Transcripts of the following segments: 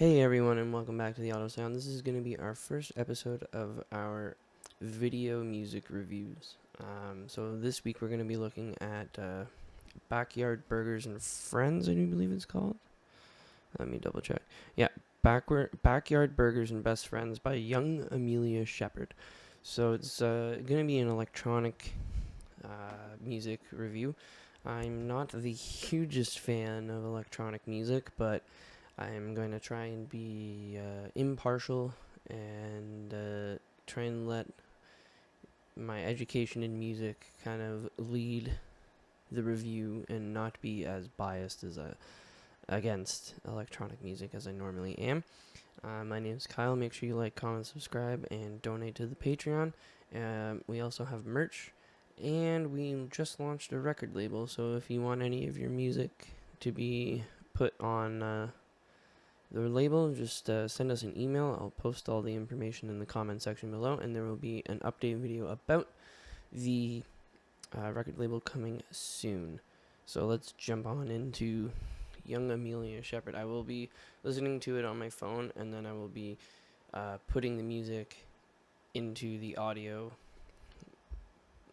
Hey everyone, and welcome back to the Auto Sound. This is going to be our first episode of our video music reviews. So this week we're going to be looking at Backyard Burgers and Friends, I do believe it's called. Let me double check. Yeah, Backyard Burgers and Best Friends by young Amelia Shepherd. So it's going to be an electronic music review. I'm not the hugest fan of electronic music, but I'm going to try and be impartial and try and let my education in music kind of lead the review and not be as biased as against electronic music as I normally am. My name is Kyle. Make sure you like, comment, subscribe, and donate to the Patreon. We also have merch, and we just launched a record label, so if you want any of your music to be put on the label, just send us an email. I'll post all the information in the comment section below, and there will be an update video about the record label coming soon. So let's jump on into young Amelia Shepherd. I will be listening to it on my phone, and then I will be putting the music into the audio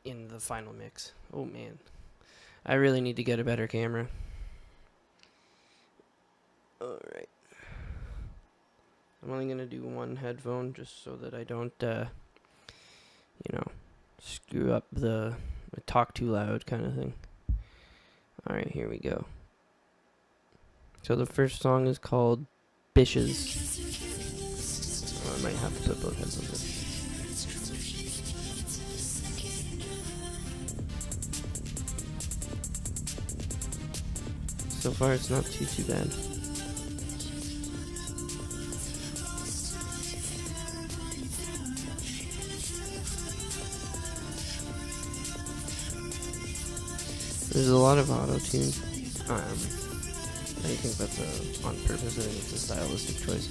in the final mix. Oh man, I really need to get a better camera. Alright. I'm only going to do one headphone just so that I don't, screw up the talk too loud kind of thing. Alright, here we go. So the first song is called Bishes. Oh, I might have to put both headphones in. So far it's not too bad. There's a lot of auto-tune. I think that's on purpose. I think it's a stylistic choice.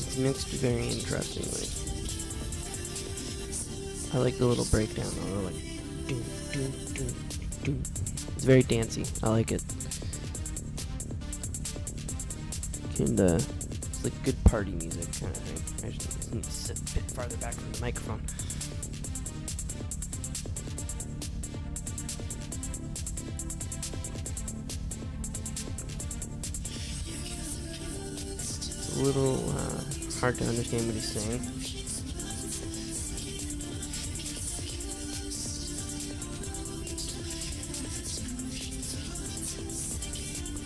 It's mixed very interestingly. I like the little breakdown though, like doo, doo, doo, doo. It's very dancey. I like it. It's like good party music kind of thing. I just need to sit a bit farther back from the microphone. It's a little hard to understand what he's saying.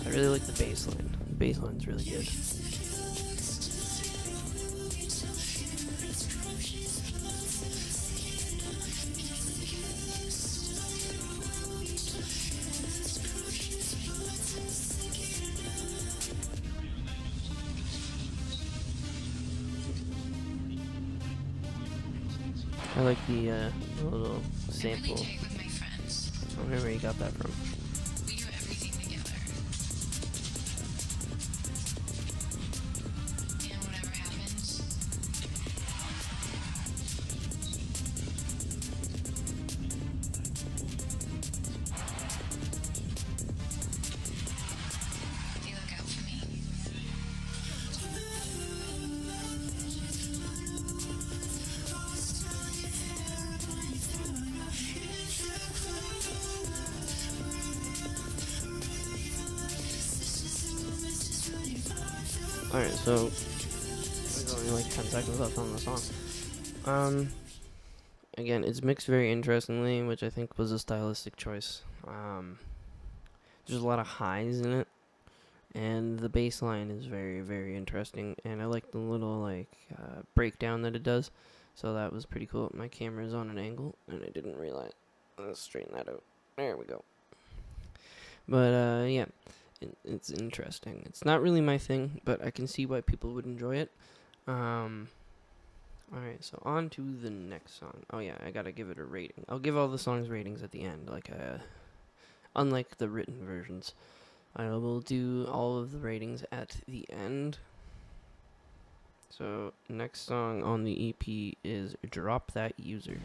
I really like the bass line. The bass line's really good. I like the little sample. I don't remember where you got that from. We do everything together. And whatever happens, they look out for me. Alright, so there's only like 10 seconds left on the song. Again, it's mixed very interestingly, which I think was a stylistic choice. There's a lot of highs in it, and the bass line is very, very interesting, and I like the little breakdown that it does, so that was pretty cool. My camera is on an angle, and I didn't realize. Let's straighten that out. There we go. But yeah, it's interesting. It's not really my thing, but I can see why people would enjoy it. Alright, so on to the next song. Oh yeah, I gotta give it a rating. I'll give all the songs ratings at the end, unlike the written versions. I will do all of the ratings at the end. So, next song on the EP is Drop That User.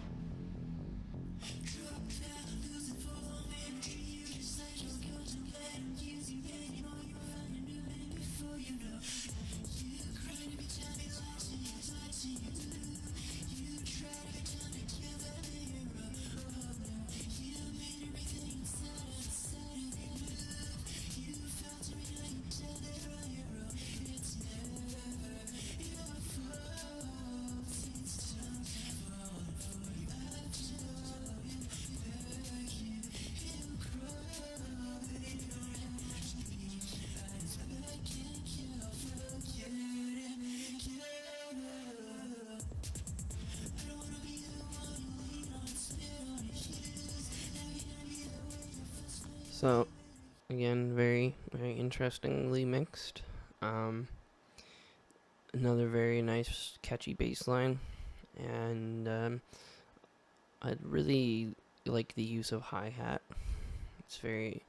So again, very very interestingly mixed. Um, Another very nice catchy bass line, and I really like the use of hi hat. It's very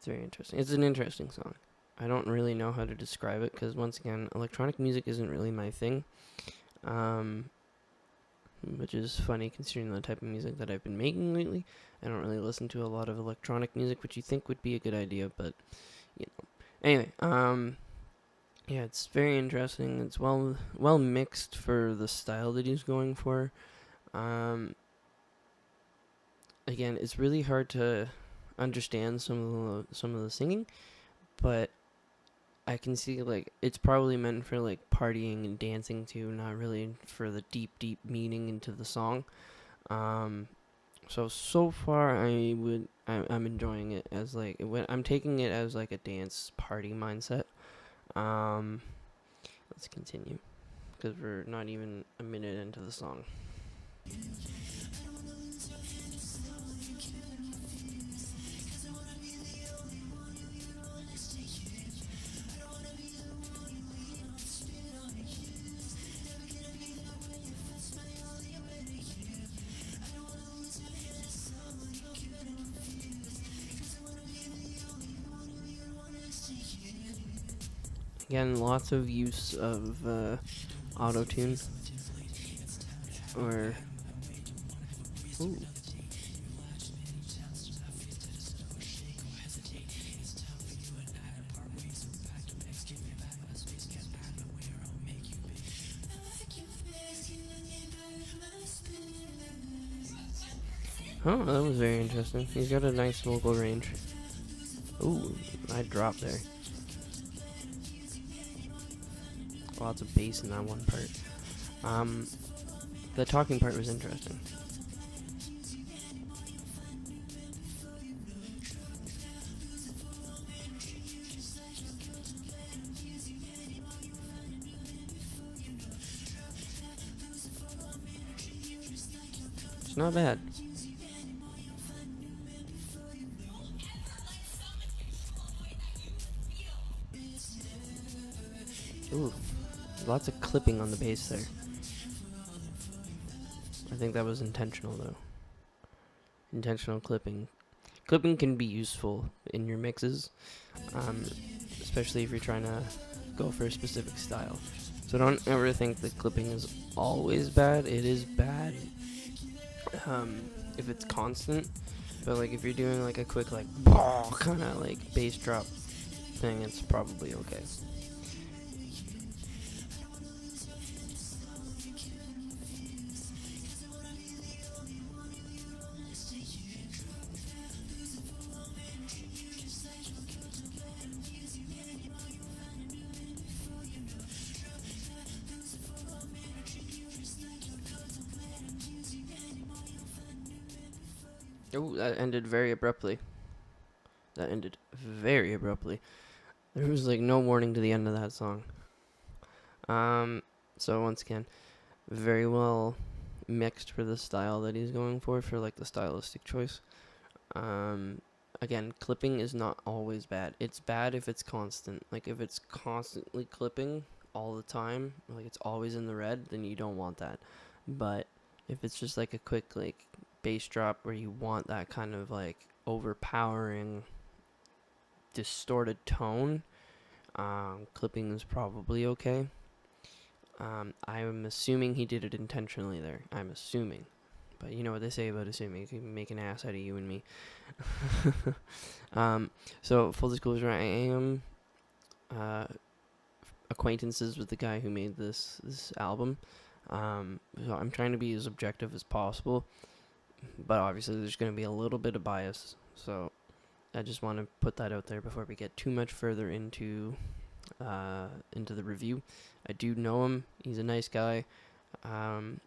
interesting. It's an interesting song. I don't really know how to describe it because once again, electronic music isn't really my thing. Um, which is funny considering the type of music that I've been making lately. I don't really listen to a lot of electronic music, which you think would be a good idea, but you know. Anyway, yeah, it's very interesting. It's well mixed for the style that he's going for. Um, Again, it's really hard to understand some of the singing, but I can see like it's probably meant for like partying and dancing to, not really for the deep meaning into the song. Um, so far I'm enjoying it as like when I'm taking it as like a dance party mindset. Um, let's continue because we're not even a minute into the song. Again, lots of use of auto tune or ooh. Oh, that was very interesting. He's got a nice vocal range. Ooh, I dropped there. Lots of bass in that one part. The talking part was interesting. It's not bad. Ooh, lots of clipping on the bass there. I think that was intentional though. Intentional clipping. Clipping can be useful in your mixes, um, especially if you're trying to go for a specific style. So don't ever think that clipping is always bad. It is bad if it's constant, but like if you're doing like a quick like kind of like bass drop thing, it's probably okay. Oh, that ended very abruptly. That ended very abruptly. There was like no warning to the end of that song. Um, so once again, very well mixed for the style that he's going for like the stylistic choice. Um, Again, clipping is not always bad. It's bad if it's constant. Like if it's constantly clipping all the time, like it's always in the red, then you don't want that. But if it's just like a quick like bass drop where you want that kind of like overpowering distorted tone, clipping is probably okay. I'm assuming he did it intentionally there. I'm assuming. But you know what they say about assuming. It can make an ass out of you and me. So, full disclosure, I am acquaintances with the guy who made this album. So I'm trying to be as objective as possible. But obviously there's going to be a little bit of bias. So I just want to put that out there before we get too much further into the review. I do know him. He's a nice guy. And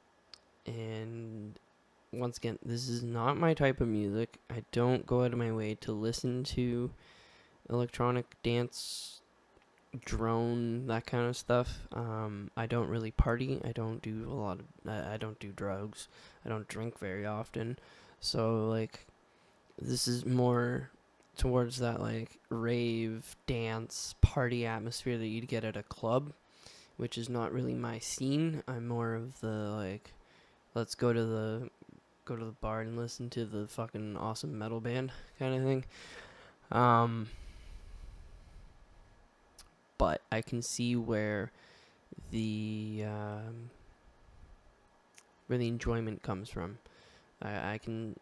once again, this is not my type of music. I don't go out of my way to listen to electronic dance, drone, that kind of stuff. I don't really party. I don't do a lot of. I don't do drugs. I don't drink very often. So like, this is more towards that like rave dance party atmosphere that you'd get at a club, which is not really my scene. I'm more of the like, let's go to the bar and listen to the fucking awesome metal band kind of thing. Um, but I can see the where the enjoyment comes from. I can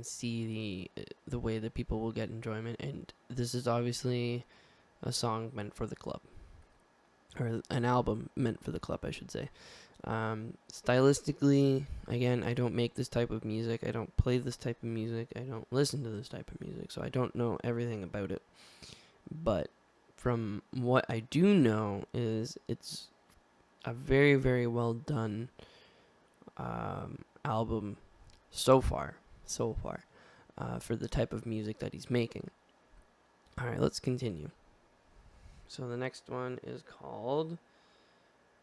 see the way that people will get enjoyment, and this is obviously a song meant for the club, or an album meant for the club, I should say. Stylistically, again, I don't make this type of music. I don't play this type of music. I don't listen to this type of music, so I don't know everything about it. But from what I do know is it's a very, very well done album so far, for the type of music that he's making. All right, let's continue. So the next one is called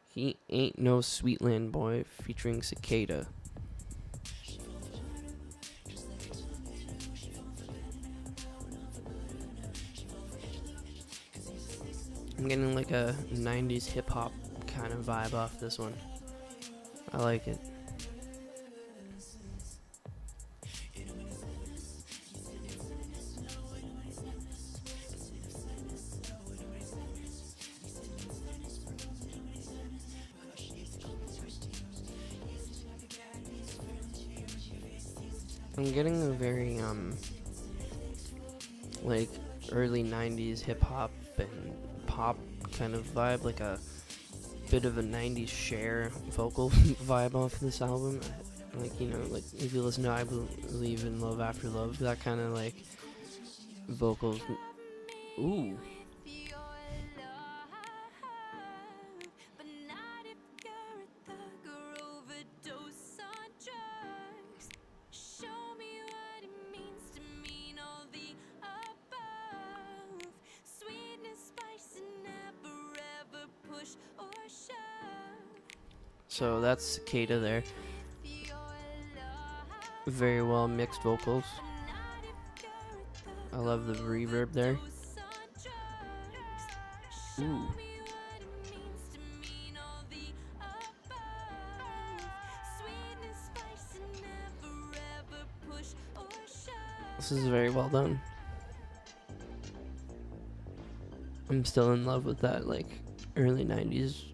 He Ain't No Sweetland Boy featuring Cicada. I'm getting like a 90s hip hop kind of vibe off this one. I like it. I'm getting a very like early 90s hip hop and pop kind of vibe, like a bit of a 90s Cher vocal vibe off this album. Like, you know, like if you listen to I Believe in Love After Love, that kind of like vocals. Ooh. So that's Cicada there. Very well mixed vocals. I love the reverb there. Ooh. This is very well done. I'm still in love with that like early 90s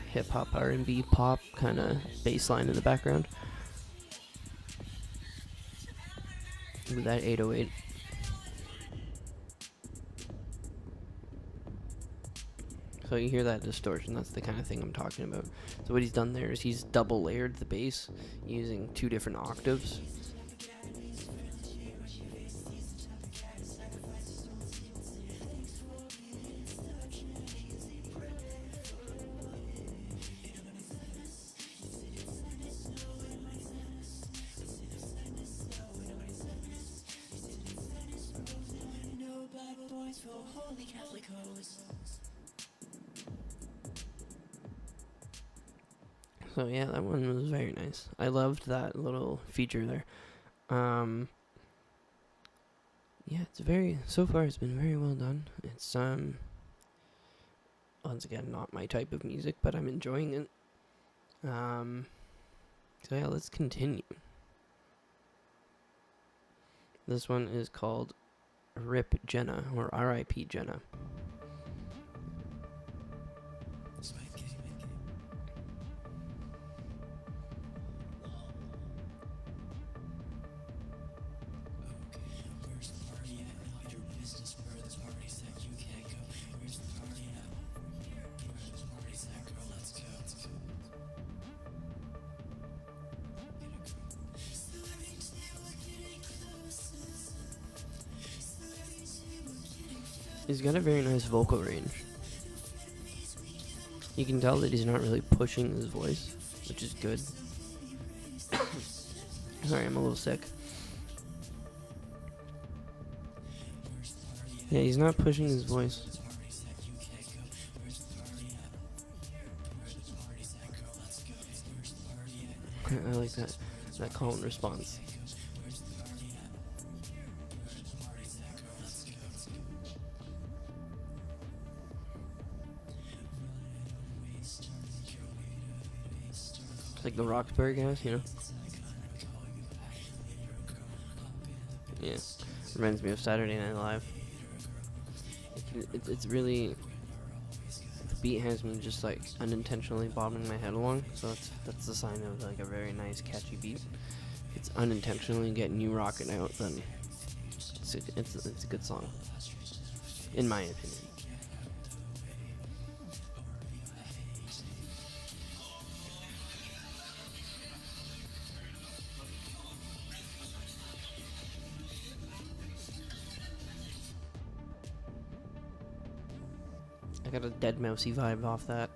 hip hop, R&B, pop kind of bass line in the background. With that 808. So you hear that distortion, that's the kind of thing I'm talking about. So what he's done there is he's double layered the bass using 2 different octaves. So yeah, that one was very nice. I loved that little feature there. Yeah, so far it's been very well done. It's once again not my type of music, but I'm enjoying it. So yeah, let's continue. This one is called Rip Jenna, or R.I.P. Jenna. He's got a very nice vocal range. You can tell that he's not really pushing his voice, which is good. Sorry, I'm a little sick. Yeah, he's not pushing his voice. I like that call and response. like the Roxbury guys, you know? Yeah. Reminds me of Saturday Night Live. It's really, the beat has me just like unintentionally bobbing my head along, so that's the sign of like a very nice catchy beat. If it's unintentionally getting you rocking out, then it's a good song, in my opinion. I got a dead mousey vibe off that.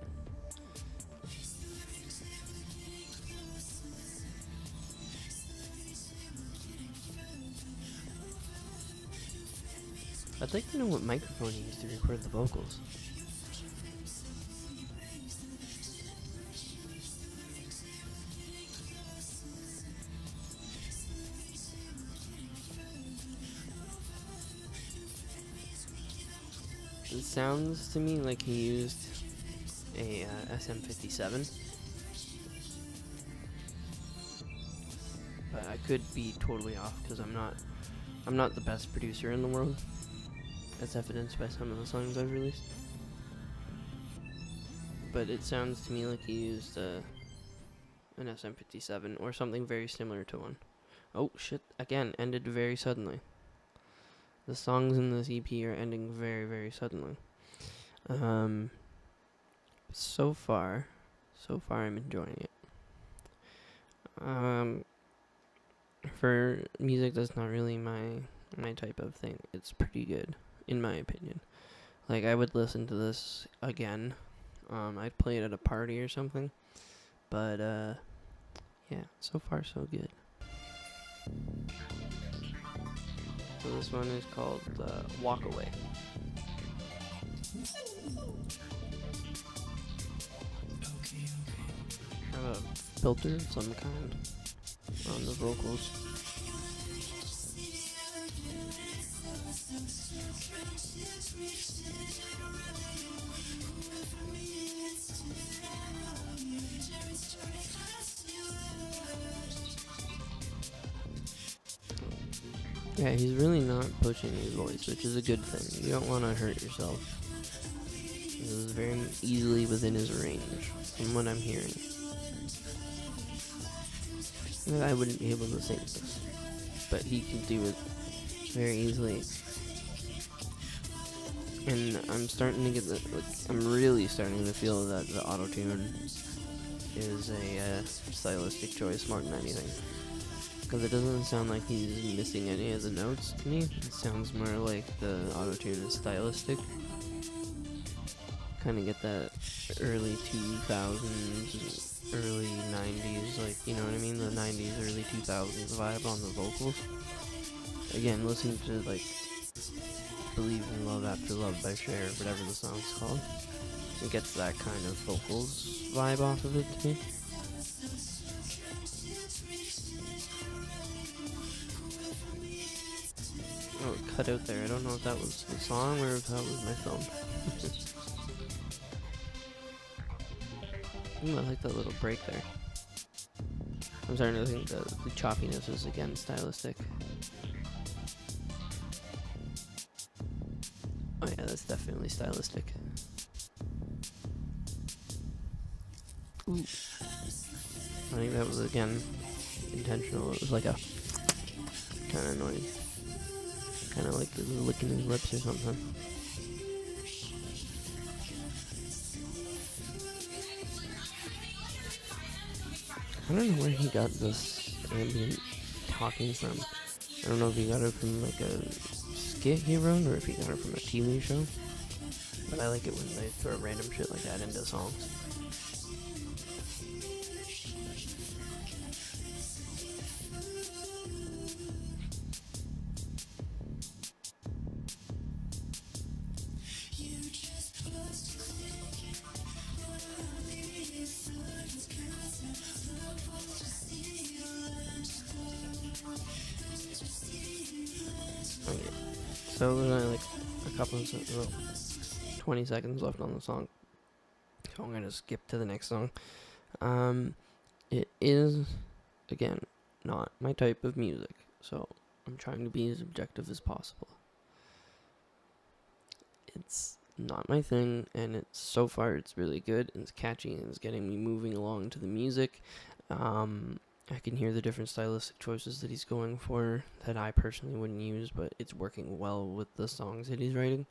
I'd like to know what microphone he used to record the vocals. It sounds to me like he used a SM57, but I could be totally off because I'm not the best producer in the world, as evidenced by some of the songs I've released. But it sounds to me like he used an SM57 or something very similar to one. Oh shit! Again, ended very suddenly. The songs in this EP are ending very, very suddenly. So far I'm enjoying it. For music that's not really my type of thing, it's pretty good, in my opinion. Like, I would listen to this again. I'd play it at a party or something. But, yeah, so far so good. So this one is called Walk Away. Have a filter of some kind on the vocals. Yeah, he's really not pushing his voice, which is a good thing. You don't want to hurt yourself. This is very easily within his range, from what I'm hearing. I wouldn't be able to sing this, but he can do it very easily. And I'm starting to get I'm really starting to feel that the auto-tune is a stylistic choice more than anything. Because it doesn't sound like he's missing any of the notes to me. It sounds more like the auto-tune is stylistic. Kind of get that early 2000s, early 90s, like, you know what I mean? The 90s, early 2000s vibe on the vocals. Again, listening to, like, Believe in Love After Love by Cher, whatever the song's called. It gets that kind of vocals vibe off of it to me. Oh, it cut out there. I don't know if that was the song or if that was my phone. I like that little break there. I'm starting to think that the choppiness is again stylistic. Oh yeah, that's definitely stylistic. Ooh. I think that was again intentional. It was like a kind of noise. Kind of like he was licking his lips or something. I don't know where he got this ambient talking from. I don't know if he got it from like a skit he wrote or if he got it from a TV show. But I like it when they throw random shit like that into songs. Okay. So there's only like a couple of 20 seconds left on the song. So I'm gonna skip to the next song. it is, again, not my type of music, so I'm trying to be as objective as possible. It's not my thing, and so far it's really good, and it's catchy, and it's getting me moving along to the music. I can hear the different stylistic choices that he's going for that I personally wouldn't use, but it's working well with the songs that he's writing.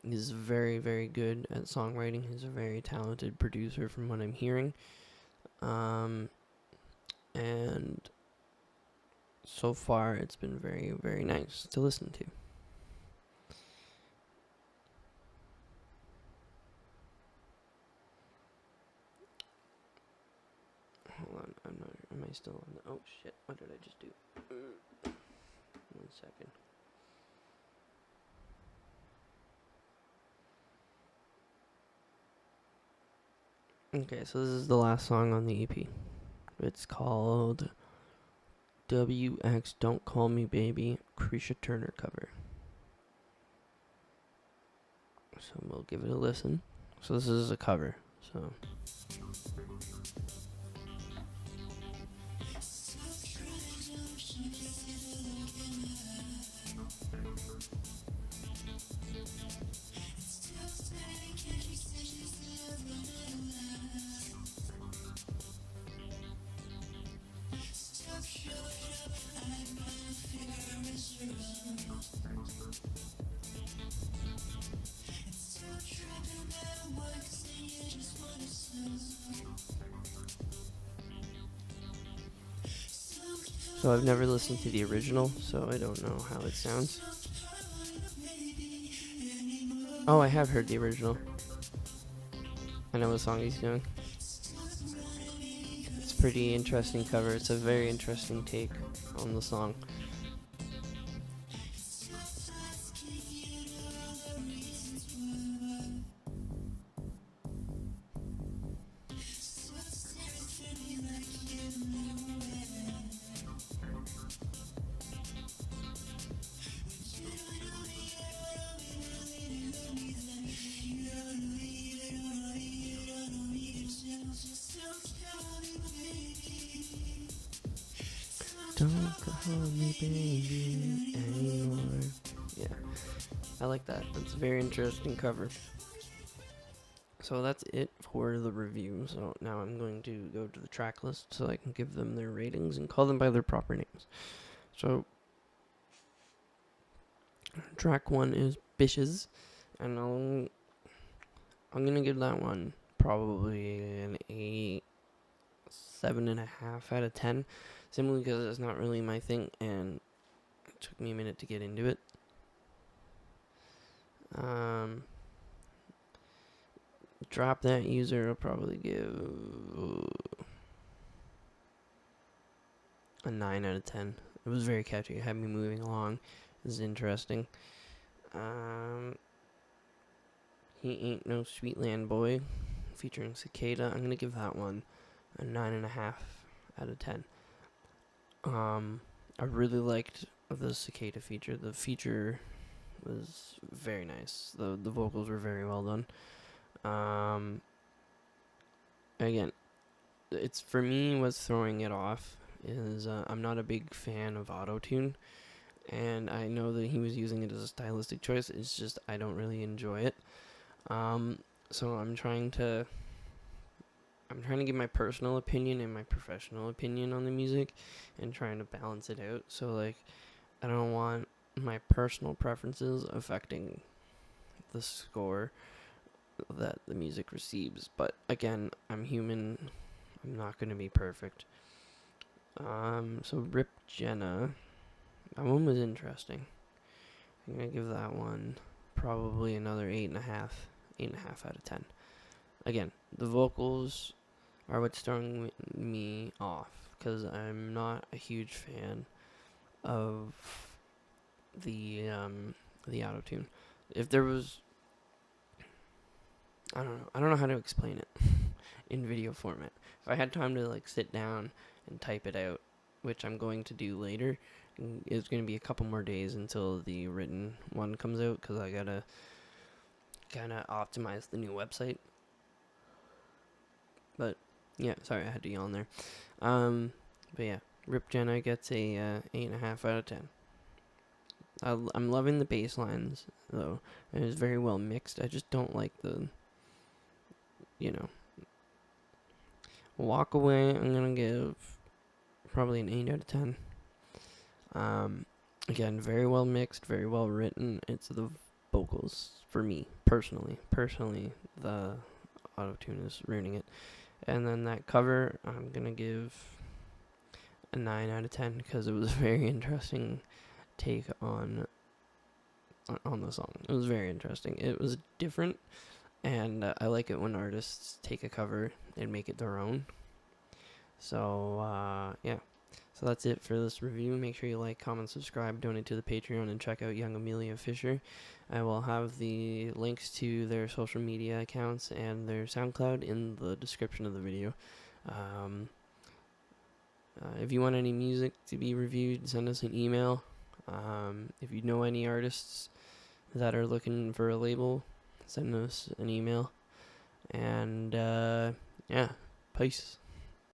He's very, very good at songwriting. He's a very talented producer from what I'm hearing. And so far it's been very, very nice to listen to. Hold on, am I still on the, oh shit, what did I just do? 1 second. Okay, so this is the last song on the EP. It's called WX Don't Call Me Baby, Krisha Turner cover. So we'll give it a listen. So this is a cover, so... So I've never listened to the original, so I don't know how it sounds. Oh, I have heard the original. I know what song he's doing. It's a pretty interesting cover. It's a very interesting take on the song. Don't call me baby anymore. Yeah, I like that. It's a very interesting cover. So that's it for the review. So now I'm going to go to the track list so I can give them their ratings and call them by their proper names. So track 1 is Bitches, and I'm gonna give that one probably an 7.5 out of 10, simply because it's not really my thing and it took me a minute to get into it. Drop That User, I'll probably give a 9 out of 10. It was very catchy. It had me moving along. It was interesting. He Ain't No Sweetland Boy, featuring Cicada. I'm gonna give that one a 9.5 out of 10. I really liked the Cicada feature. The feature was very nice. The vocals were very well done. Again, it's for me what's throwing it off is I'm not a big fan of auto-tune, and I know that he was using it as a stylistic choice. It's just I don't really enjoy it. So I'm trying to give my personal opinion and my professional opinion on the music and trying to balance it out. So like I don't want my personal preferences affecting the score that the music receives. But again, I'm human. I'm not going to be perfect. So Rip Jenna, that one was interesting. I'm going to give that one probably another 8.5 out of 10. Again, the vocals are what's throwing me off because I'm not a huge fan of the auto-tune. If there was, I don't know how to explain it in video format. If I had time to like sit down and type it out, which I'm going to do later, it's going to be a couple more days until the written one comes out because I gotta kind of optimize the new website. But Yeah, sorry, I had to yawn there. But yeah, Rip Jenna gets a 8.5 out of 10. I'm loving the bass lines though. It is very well mixed. I just don't like the, you know, Walk Away. I'm gonna give probably an 8 out of 10. Again, very well mixed, very well written. It's the vocals for me personally. Personally, the auto tune is ruining it. And then that cover, I'm gonna give a 9 out of 10 because it was a very interesting take on the song. It was very interesting. It was different, and I like it when artists take a cover and make it their own. So yeah. So that's it for this review. Make sure you like, comment, subscribe, donate to the Patreon, and check out Young Amelia Fisher. I will have the links to their social media accounts and their SoundCloud in the description of the video. If you want any music to be reviewed, send us an email. If you know any artists that are looking for a label, send us an email. And yeah, peace.